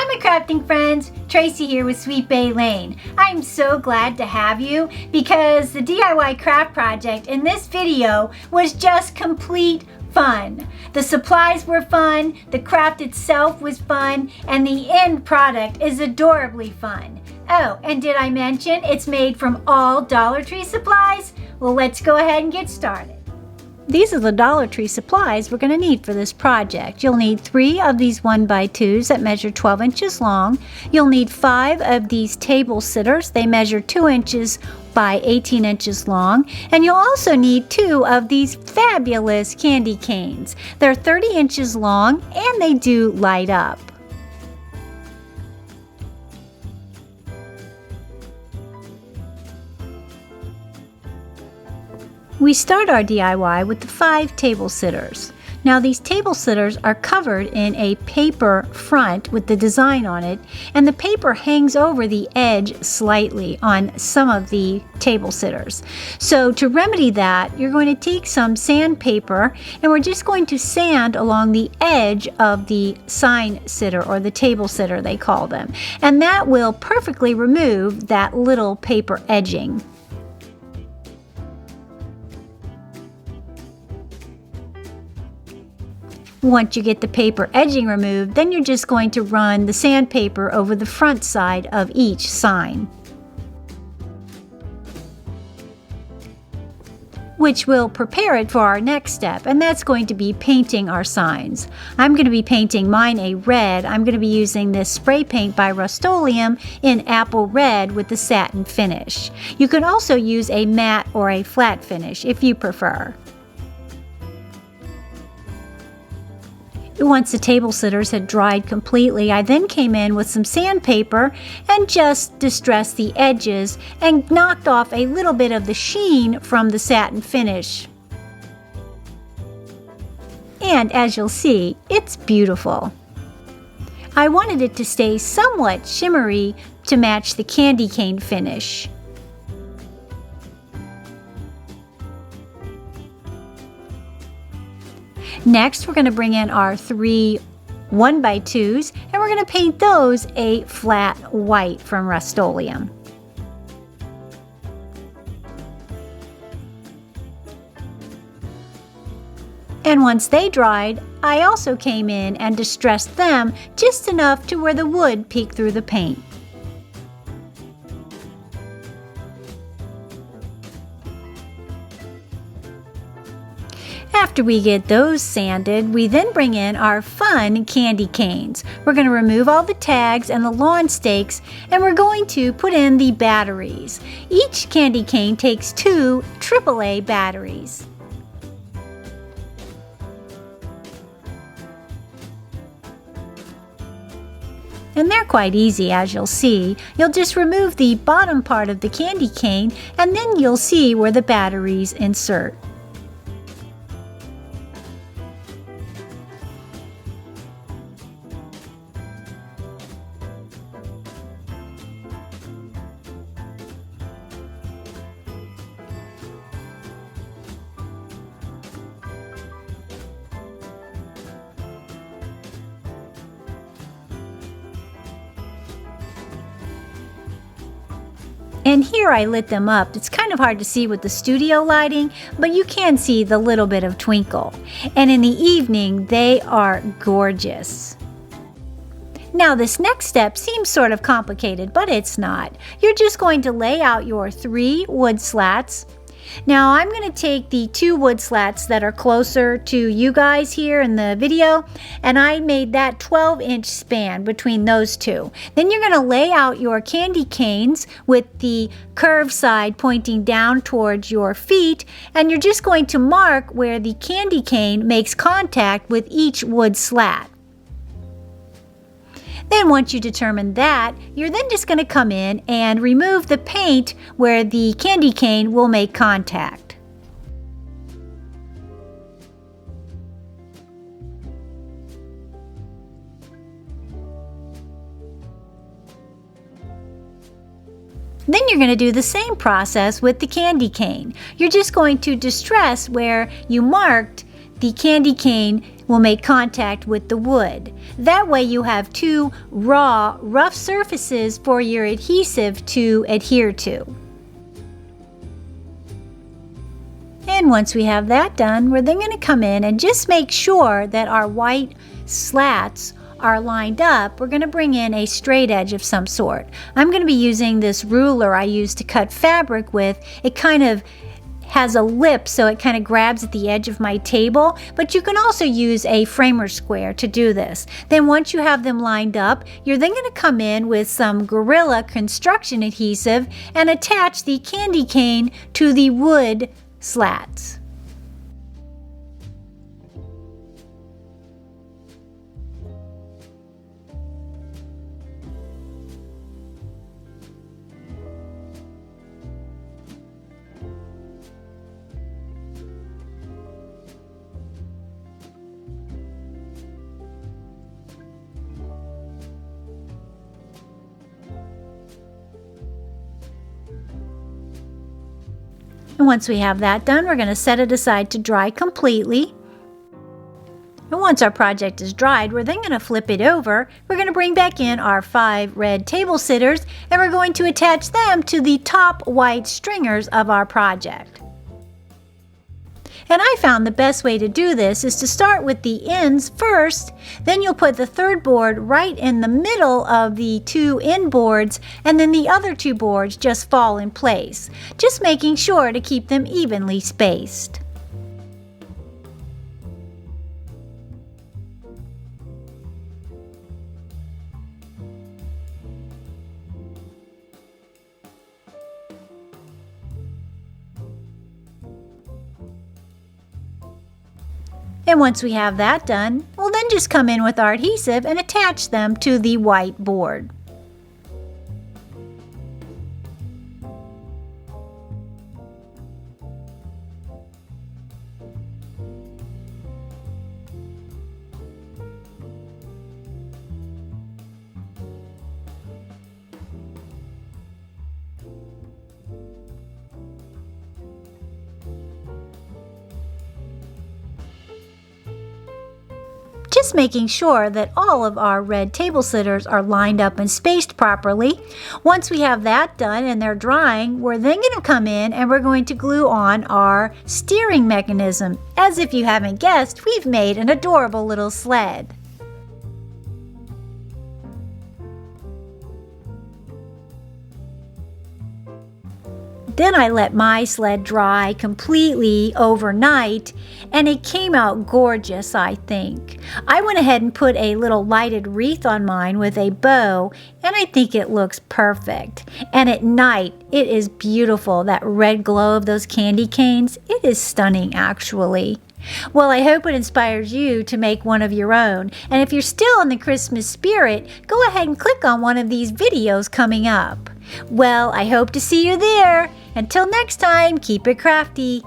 my crafting friends, Tracy here with Sweet Bay Lane. I'm so glad to have you because the DIY craft project in this video was just complete fun. The supplies were fun, the craft itself was fun, and the end product is adorably fun. Oh, and did I mention it's made from all Dollar Tree supplies? Well, let's go ahead and get started. These are the Dollar Tree supplies we're going to need for this project. You'll need 3 of these 1x2s that measure 12 inches long. You'll need 5 of these table sitters. They measure 2 inches by 18 inches long. And you'll also need 2 of these fabulous candy canes. They're 30 inches long and they do light up. We start our DIY with the 5 table sitters. Now these table sitters are covered in a paper front with the design on it, and the paper hangs over the edge slightly on some of the table sitters. So to remedy that, you're going to take some sandpaper and we're just going to sand along the edge of the sign sitter or the table sitter they call them. And that will perfectly remove that little paper edging. Once you get the paper edging removed, then you're just going to run the sandpaper over the front side of each sign, which will prepare it for our next step, and that's going to be painting our signs. I'm going to be painting mine a red. I'm going to be using this spray paint by Rust-Oleum in apple red with the satin finish. You can also use a matte or a flat finish if you prefer. Once the table sitters had dried completely, I then came in with some sandpaper and just distressed the edges and knocked off a little bit of the sheen from the satin finish. And as you'll see, it's beautiful. I wanted it to stay somewhat shimmery to match the candy cane finish. Next, we're going to bring in our 3 1x2s and we're going to paint those a flat white from Rust-Oleum. And once they dried, I also came in and distressed them just enough to where the wood peeked through the paint. After we get those sanded, we then bring in our fun candy canes. We're going to remove all the tags and the lawn stakes, and we're going to put in the batteries. Each candy cane takes 2 AAA batteries. And they're quite easy, as you'll see. You'll just remove the bottom part of the candy cane, and then you'll see where the batteries insert. And here I lit them up. It's kind of hard to see with the studio lighting, but you can see the little bit of twinkle. And in the evening, they are gorgeous. Now this next step seems sort of complicated, but it's not. You're just going to lay out your 3 wood slats. Now I'm going to take the 2 wood slats that are closer to you guys here in the video, and I made that 12-inch span between those 2. Then you're going to lay out your candy canes with the curved side pointing down towards your feet, and you're just going to mark where the candy cane makes contact with each wood slat. Then once you determine that, you're then just going to come in and remove the paint where the candy cane will make contact. Then you're going to do the same process with the candy cane. You're just going to distress where you marked the candy cane will make contact with the wood. That way you have two raw, rough surfaces for your adhesive to adhere to. And once we have that done, we're then going to come in and just make sure that our white slats are lined up. We're going to bring in a straight edge of some sort. I'm going to be using this ruler I use to cut fabric with. It kind of has a lip, so it kind of grabs at the edge of my table, but you can also use a framer square to do this. Then once you have them lined up, you're then going to come in with some Gorilla construction adhesive and attach the candy cane to the wood slats. And once we have that done, we're going to set it aside to dry completely. And once our project is dried, we're then going to flip it over. We're going to bring back in our 5 red table sitters, and we're going to attach them to the top white stringers of our project. And I found the best way to do this is to start with the ends first, then you'll put the third board right in the middle of the 2 end boards, and then the other 2 boards just fall in place, just making sure to keep them evenly spaced. And once we have that done, we'll then just come in with our adhesive and attach them to the white board. Just making sure that all of our red table sitters are lined up and spaced properly. Once we have that done and they're drying, we're then going to come in and we're going to glue on our steering mechanism. As if you haven't guessed, we've made an adorable little sled. Then I let my sled dry completely overnight, and it came out gorgeous, I think. I went ahead and put a little lighted wreath on mine with a bow, and I think it looks perfect. And at night, it is beautiful. That red glow of those candy canes, it is stunning, actually. Well, I hope it inspires you to make one of your own. And if you're still in the Christmas spirit, go ahead and click on one of these videos coming up. Well, I hope to see you there. Until next time, keep it crafty.